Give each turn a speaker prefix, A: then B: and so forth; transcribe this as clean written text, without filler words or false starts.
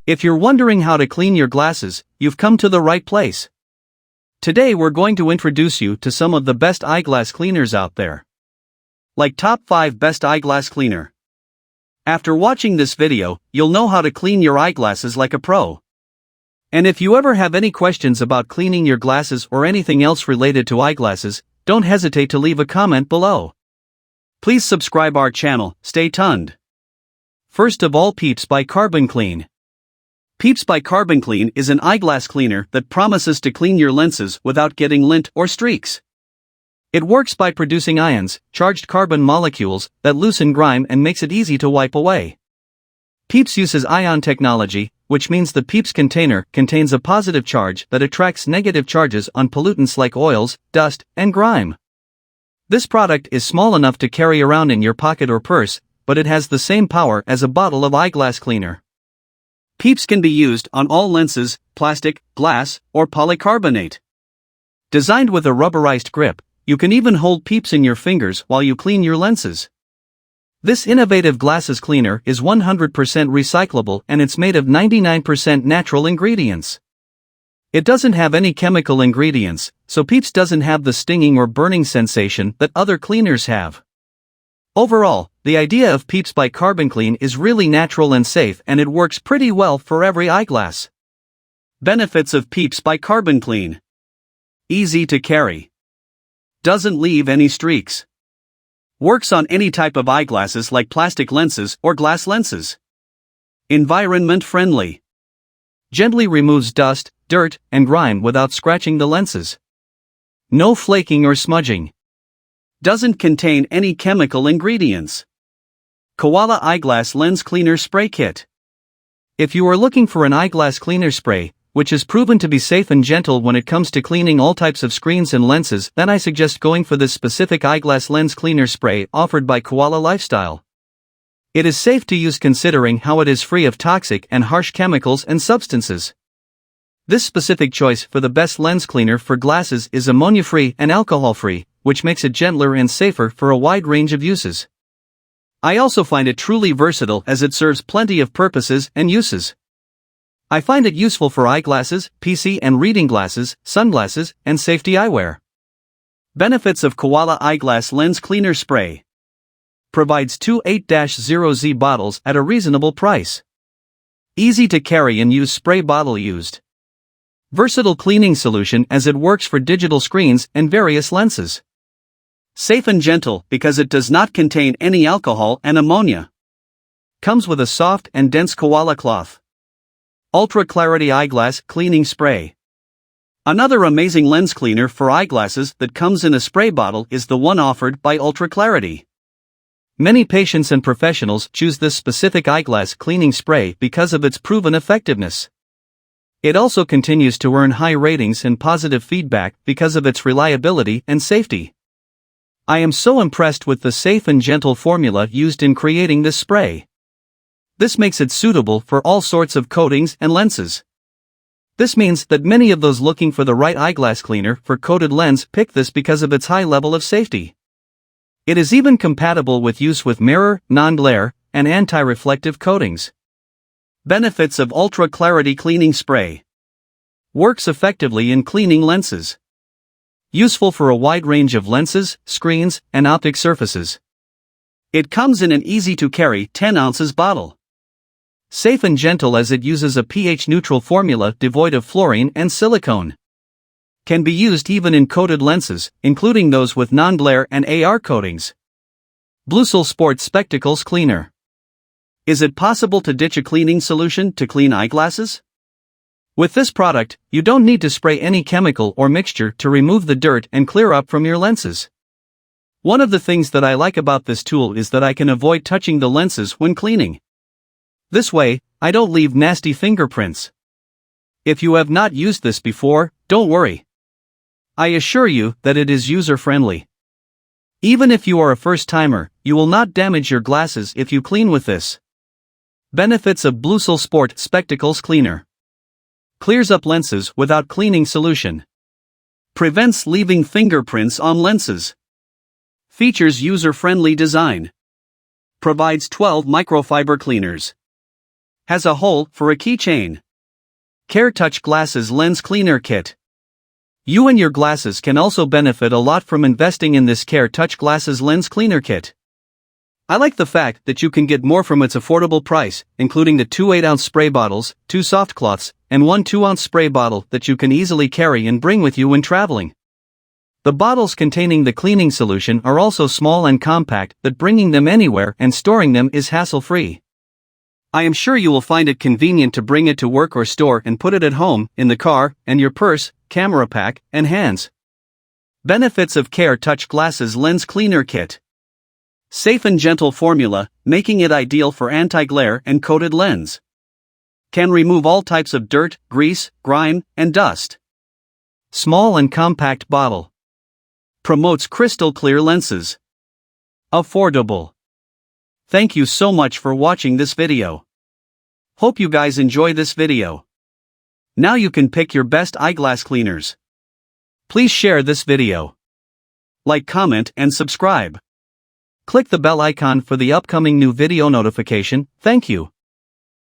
A: If you're wondering how to clean your glasses, you've come to the right place. Today we're going to introduce you to some of the best eyeglass cleaners out there. Like top 5 best eyeglass cleaner. After watching this video, you'll know how to clean your eyeglasses like a pro. And if you ever have any questions about cleaning your glasses or anything else related to eyeglasses, don't hesitate to leave a comment below. Please subscribe our channel, stay tuned. First of all, Peeps by Carbon Clean. Peeps by Carbon Clean is an eyeglass cleaner that promises to clean your lenses without getting lint or streaks. It works by producing ions, charged carbon molecules, that loosen grime and makes it easy to wipe away. Peeps uses ion technology, which means the Peeps container contains a positive charge that attracts negative charges on pollutants like oils, dust, and grime. This product is small enough to carry around in your pocket or purse, but it has the same power as a bottle of eyeglass cleaner. Peeps can be used on all lenses, plastic, glass, or polycarbonate. Designed with a rubberized grip, you can even hold Peeps in your fingers while you clean your lenses. This innovative glasses cleaner is 100% recyclable and it's made of 99% natural ingredients. It doesn't have any chemical ingredients, so Peeps doesn't have the stinging or burning sensation that other cleaners have. Overall, the idea of Peeps by Carbon Clean is really natural and safe, and it works pretty well for every eyeglass. Benefits of Peeps by Carbon Clean. Easy to carry. Doesn't leave any streaks. Works on any type of eyeglasses like plastic lenses or glass lenses. Environment friendly. Gently removes dust, dirt, and grime without scratching the lenses. No flaking or smudging. Doesn't contain any chemical ingredients. Koala Eyeglass Lens Cleaner Spray Kit. If you are looking for an eyeglass cleaner spray, which is proven to be safe and gentle when it comes to cleaning all types of screens and lenses, then I suggest going for this specific eyeglass lens cleaner spray offered by Koala Lifestyle. It is safe to use considering how it is free of toxic and harsh chemicals and substances. This specific choice for the best lens cleaner for glasses is ammonia-free and alcohol-free, which makes it gentler and safer for a wide range of uses. I also find it truly versatile as it serves plenty of purposes and uses. I find it useful for eyeglasses, PC and reading glasses, sunglasses, and safety eyewear. Benefits of Koala Eyeglass Lens Cleaner Spray. Provides 2 8-0Z bottles at a reasonable price. Easy to carry and use spray bottle used. Versatile cleaning solution as it works for digital screens and various lenses. Safe and gentle because it does not contain any alcohol and ammonia. Comes with a soft and dense koala cloth. Ultra Clarity Eyeglass Cleaning Spray. Another amazing lens cleaner for eyeglasses that comes in a spray bottle is the one offered by Ultra Clarity. Many patients and professionals choose this specific eyeglass cleaning spray because of its proven effectiveness. It also continues to earn high ratings and positive feedback because of its reliability and safety. I am so impressed with the safe and gentle formula used in creating this spray. This makes it suitable for all sorts of coatings and lenses. This means that many of those looking for the right eyeglass cleaner for coated lens pick this because of its high level of safety. It is even compatible with use with mirror, non-glare, and anti-reflective coatings. Benefits of Ultra Clarity Cleaning Spray. Works effectively in cleaning lenses. Useful for a wide range of lenses, screens, and optic surfaces. It comes in an easy-to-carry 10 ounces bottle. Safe and gentle as it uses a pH-neutral formula devoid of fluorine and silicone. Can be used even in coated lenses, including those with non-glare and AR coatings. BLUECELL Sport Spectacles Cleaner. Is it possible to ditch a cleaning solution to clean eyeglasses? With this product, you don't need to spray any chemical or mixture to remove the dirt and clear up from your lenses. One of the things that I like about this tool is that I can avoid touching the lenses when cleaning. This way, I don't leave nasty fingerprints. If you have not used this before, don't worry. I assure you that it is user-friendly. Even if you are a first-timer, you will not damage your glasses if you clean with this. Benefits of BLUECELL Sport Spectacles Cleaner. Clears up lenses without cleaning solution. Prevents leaving fingerprints on lenses. Features user-friendly design. Provides 12 microfiber cleaners. Has a hole for a keychain. Care Touch Glasses Lens Cleaner Kit. You and your glasses can also benefit a lot from investing in this Care Touch Glasses Lens Cleaner Kit. I like the fact that you can get more from its affordable price, including the 2 8-ounce spray bottles, 2 soft cloths, and 1 2-ounce spray bottle that you can easily carry and bring with you when traveling. The bottles containing the cleaning solution are also small and compact, that bringing them anywhere and storing them is hassle-free. I am sure you will find it convenient to bring it to work or store and put it at home, in the car, and your purse, camera pack, and hands. Benefits of Care Touch Glasses Lens Cleaner Kit. Safe and gentle formula, making it ideal for anti-glare and coated lens. Can remove all types of dirt, grease, grime, and dust. Small and compact bottle. Promotes crystal clear lenses. Affordable. Thank you so much for watching this video. Hope you guys enjoy this video. Now you can pick your best eyeglass cleaners. Please share this video. Like, comment, and subscribe. Click the bell icon for the upcoming new video notification. Thank you.